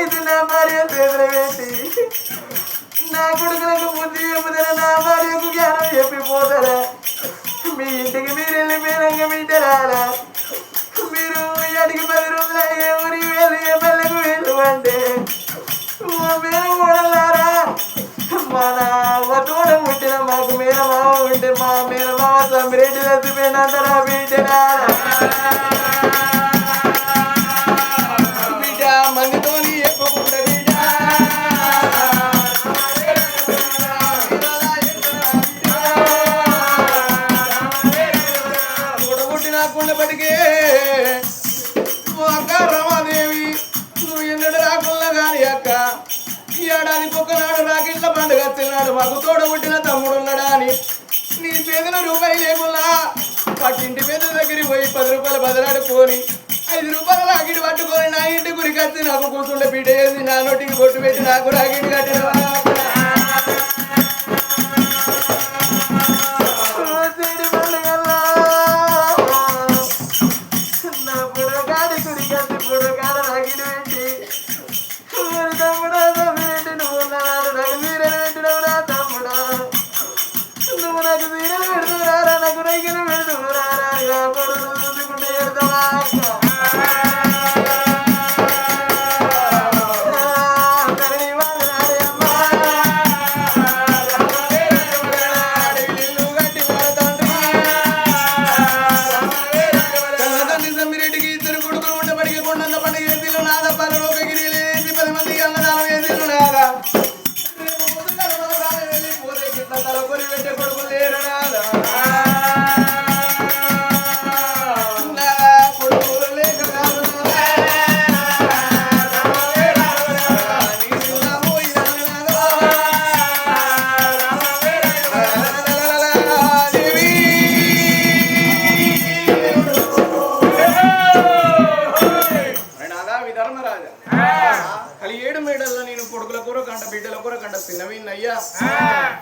ఇది నా భార్య చేతులు పెట్టి నా కొడుకులకు బుద్ధి చెప్పుతారా నా భార్యకు జ్ఞానం చెప్పిపోతారా మీ ఇంటికి మీరు వెళ్ళిపోయినాక బిడ్డరారా మీరు అడిగి 10 రోజులు అయ్యే ఊరి వేదిక పల్లెకు వెళ్ళమంటే మీరు కూడలారా మన తోడ పుట్టిన మాకు మేనమావ ఉంటే మా మేనమావ తమ్మిరెడ్డి చచ్చిపోయినంతరా బిడ్డరారా బిడ్డ మందితోని చెప్పకుండా బిడ్డ పుట్టిన కుండపటికే అక్క రమాదేవి నువ్వు ఎన్నడు రాకుండా కానీ అక్క ఈ ఏడాదికి ఒకనాడు రాకిట్ల పండుగ వచ్చినాడు మాకు తోడ పుట్టిన తమ్ముడు ఉన్నాడా అని నీ చేతిలో రూపాయి లేకున్నా పట్టింటి పెద్ద దగ్గరికి పోయి 10 రూపాయలు బదలాడుకొని 5 రూపాయలు రాకిడి పట్టుకొని నా ఇంటి గురికి వచ్చి నాకు కూర్చుండే బిడ్డ వేసి నా నోటికి బొట్టు పెట్టి నాకు రాకిడి కట్టిన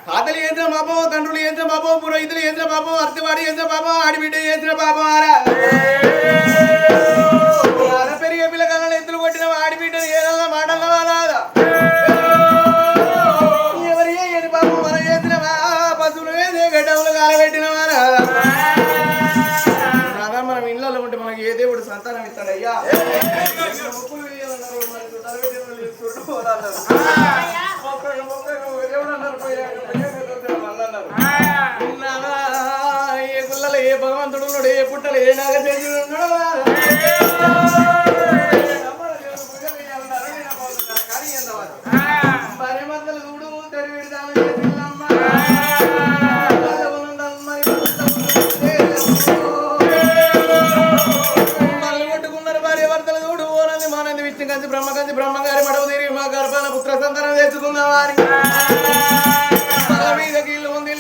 కాతలు ఏంద్ర బాబో తండ్రులు ఏంద్ర బాబో పురోహితులు ఏంద్ర బాబో అర్ధవాడి ఏంద్ర బాబో ఆడిబిడ్డ ఏంద్ర బాబో పెరిగే పిల్లకాలను ఎత్తులు కొట్టిన ఆడిబిడ్డలు ఏదన్నా మాటల్లో రాదా ఎవరి ఏది బాబు మన ఏంద్ర పశువులు ఏదే గడ్డములు కాలబెట్టినవా రాదా రాదా మనం ఇళ్ళలో ఉంటే మనకి ఏ దేవుడు సంతానం ఇస్తాడయ్యా ఏ గుళ్ళలో ఏ భగవంతుడు ఉన్నాడు ఏ పుట్టలు ఏ నాగదేవుడు ఉన్నాడు భార్య మద్దలు చూడు తెరివిడతాను కొట్టుకున్నారు భార్య భర్తలు చూడు ఓనంది మానంది విష్ణు కంచి బ్రహ్మగారి మడవ తిరిగి మా గర్భాన పుత్ర సంతానం తెచ్చుకున్న వారి మీద కీళ్ళు ఉంది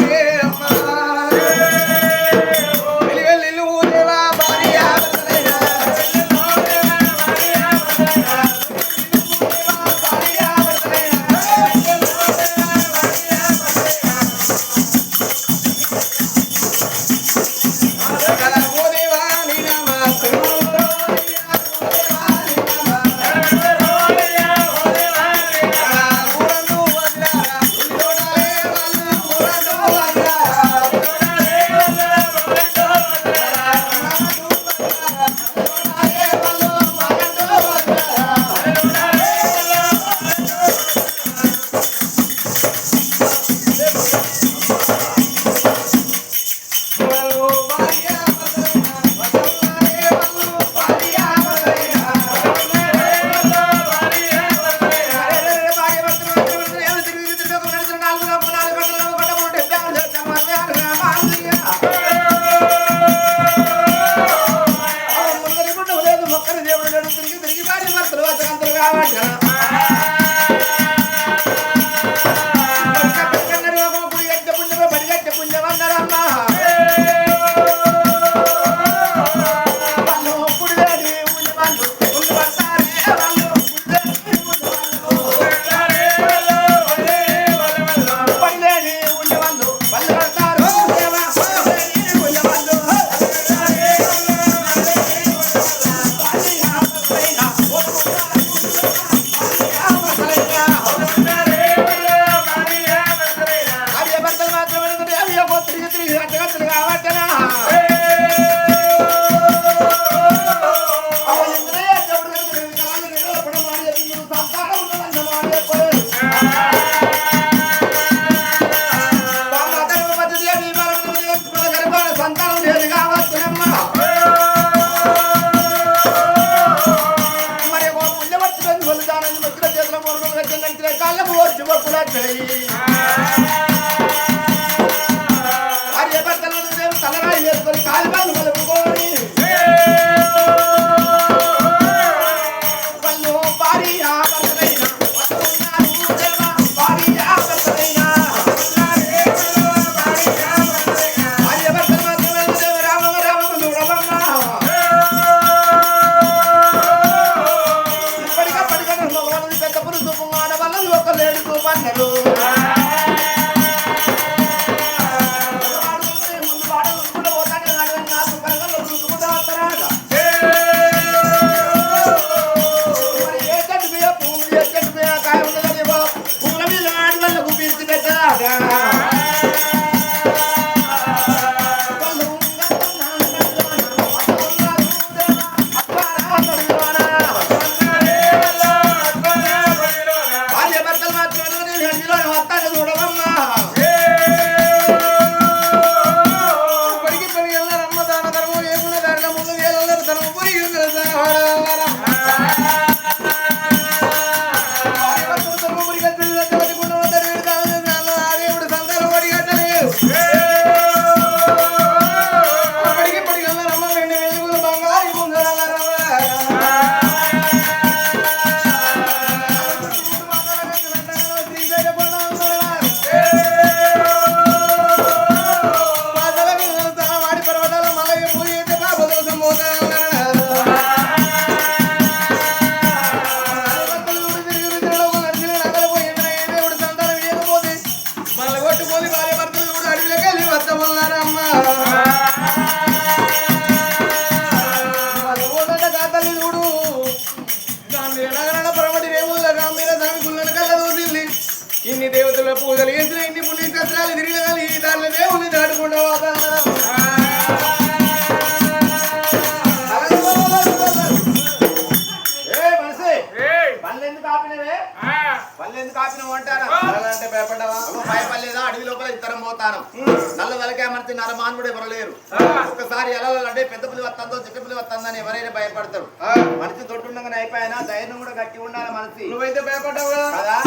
భార్య భర్తలు తలరాయి వేసుకొని కాలిబాలు కలుపుకొని వాళ్ళు భార్య భర్తలైనా ఇన్ని దేవతల పూజలు చేసిన ఇన్ని పుణ్య కష్టాలు తిరిగి దాని దేవుని దాటుకుంటా పల్లెందుకు ఆపినవు అంటారా అంటే భయపడ్డావా భయపడలేదా అడవి లోపల ఇద్దరం పోతాను నల్ల వెలకేమర్చి నరమానుడు ఎవరు లేరు ఒక్కసారి ఎలా అంటే పెద్ద పులి వస్తుందో చిన్న పులి వస్తుందని ఎవరైనా భయపడతారు మనిషి తొట్టుండగానే అయిపోయినా ధైర్యం కూడా గట్టి ఉండాలి మనిషి నువ్వైతే భయపడ్డావు కదా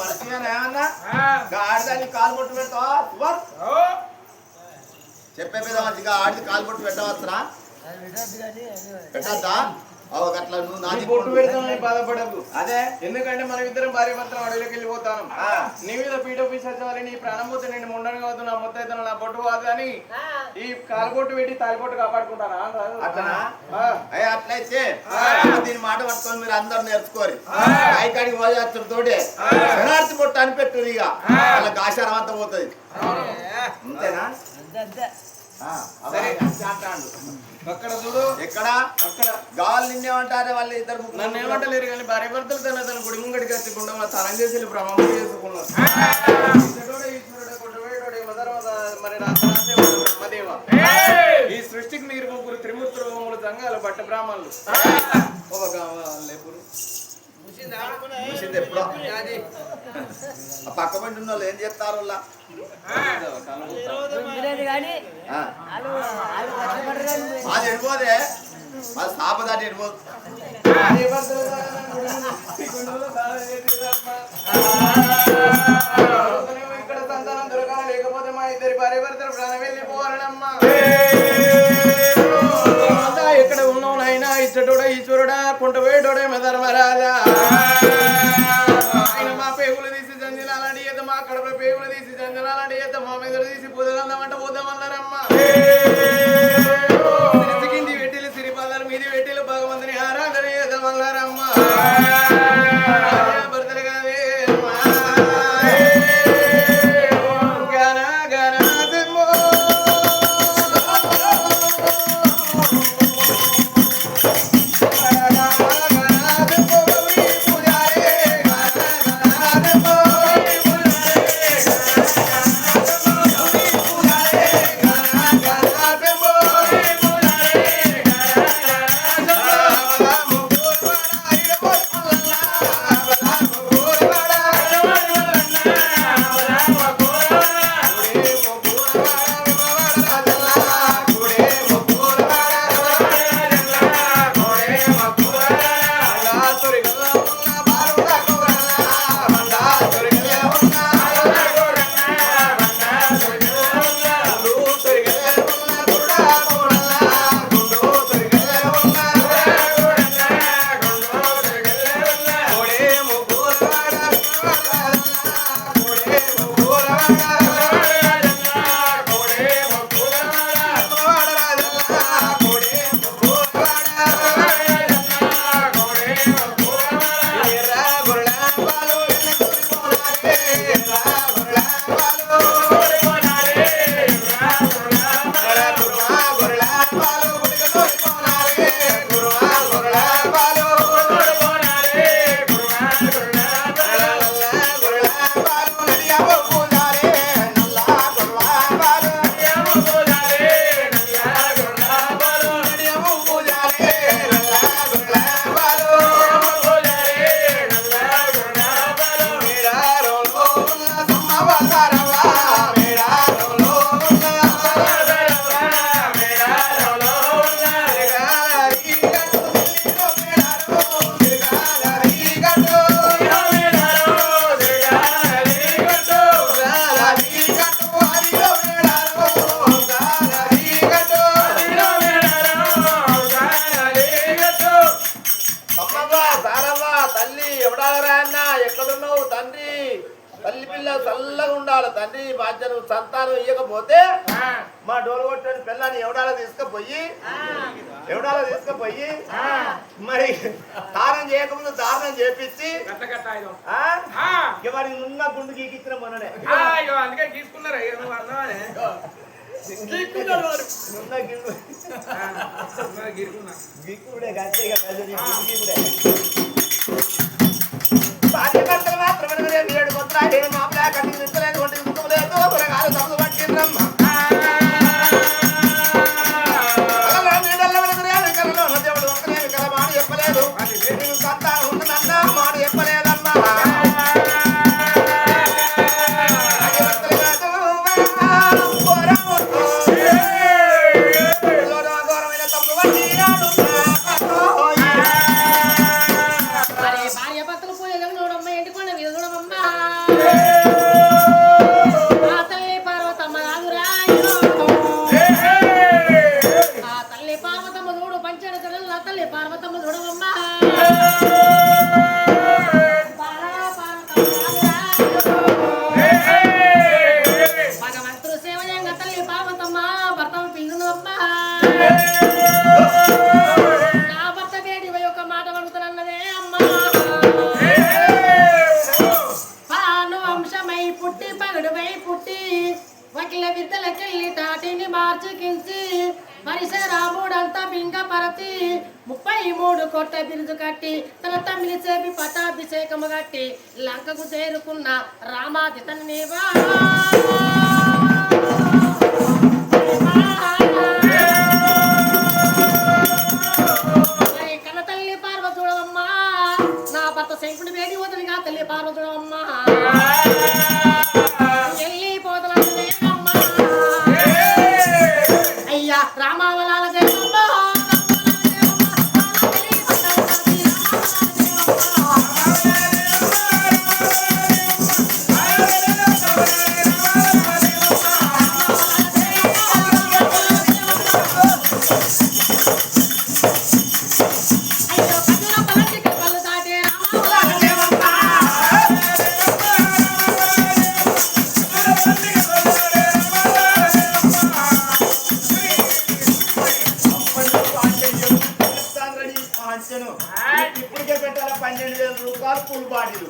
మనిషి అని ఏమన్నా ఆడదాన్ని కాలు కొట్టు పెడతావా చెప్పే మీద మంచిగా ఆడిది కాలు కొట్టు పెట్టవచ్చురా పెట్టద్దా అట్లా నువ్వు నాది బొట్టు పెడతానని బాధపడకు అదే ఎందుకంటే మనం ఇద్దరం భార్య భర్తలు అడవిలోకి వెళ్ళిపోతాను నీ మీద పీఠ పిశాచాలి నీ ప్రాణం పోతే నేను ముండను కాదు నా మొత్తం అయితే నా బొట్టు కాదు అని ఈ కాలుబొట్టు పెట్టి తాలిబొట్టు కాపాడుకుంటానా అట్లనా అట్లయితే దీని మాట పట్టుకొని మీరు అందరు నేర్చుకోరు కాడికి పోయేస్తున్న తోటే శనార్థి బొట్టు అని పెట్టు ఇక అలా గాశారం అంతా పోతుంది అంతేనా అక్కడ చూడు ఎక్కడ అక్కడ గాలి నిన్నేమంటారే వాళ్ళు ఇద్దరు నన్ను ఏమంటలేరు కానీ భార్య భర్తలు తన గుడి ముంగడికి వచ్చకుండా తనం చేసి ప్రమాణం చేసుకున్నారు ఈ సృష్టికి మీరు ముగ్గురు త్రిమూర్తులు మూడు సంఘాలు బట్ట బ్రాహ్మణులు ఎప్పుడో పక్క పండి ఉన్న వాళ్ళు ఏం చేస్తారు అది ఎడిపోదే అది సాప దాటి ఎడిపోదు ఇక్కడ సంతానం దొరకాలి లేకపోతే మా ఇద్దరి భార్య భర్తలు ప్రాణం వెళ్ళిపోవాలమ్మా ఎక్కడ ఉన్నావు నాయనా ఇచ్చటోడా ఈశ్వరుడా కుంటపోయేటోడే ధర్మరాజా ఆయన మా పేగులు తీసి జంజనాలండి ఈత మా కడప పేగులు తీసి జంజనాలండి ఈత మా మెదడు తీసి పూదగందమంట పోదామన్నారమ్మా కింది వెట్టిలు సిరిపాదాలు మీది వెట్టిలు భగవంతుని ఆరాధన చేద్దామన్నారమ్మా భర్తలు కాదే నాగరాన్న ఎక్కడున్నావు తండ్రి? తల్లి పిల్ల చల్లగా ఉండాలి తండ్రి. బాధ్యత సంతానం ఇవ్వకపోతే మా డోలు కొట్టని పిల్లని ఎవడాలో తీసుకుపోయి మరి దానం చేయకముందు దానం చేపించి వారికి నున్న గుండు గీకిచ్చిన మొన్ననే అందుకే తీసుకున్నారు గీకుడే భార్యభర్తలు మాత్రమే 7 కొత్తలు 7 మామూలు కట్టింగ్ నింపలేదు ఒంటికి ముఖం లేదు కూరగాయలు తమ్ముడు పట్టిండ్రమ్మ దేవుడు ఒక్కనే వికల మాట చెప్పలేదు నీకు సంతానం ఉంటుందన్నా మాట చెప్పలేదమ్మా రాముడంతా బింగ పరచి 33 కోట్ల బిరుదు కట్టి తన తమ్మిని చేపి పట్టాభిషేకము కట్టి లంకకు చేరుకున్న రామాది తన్నివా కన్న తల్లి పార్వతుడమ్మా నా భర్త శంకుడి వేడి వదిలిగా తల్లి పార్వతుడమ్మా రామావలాల దేవమ్మ ఇప్పటికే పెట్టాల 12,000 రూపాయలు పూలు బాటిలు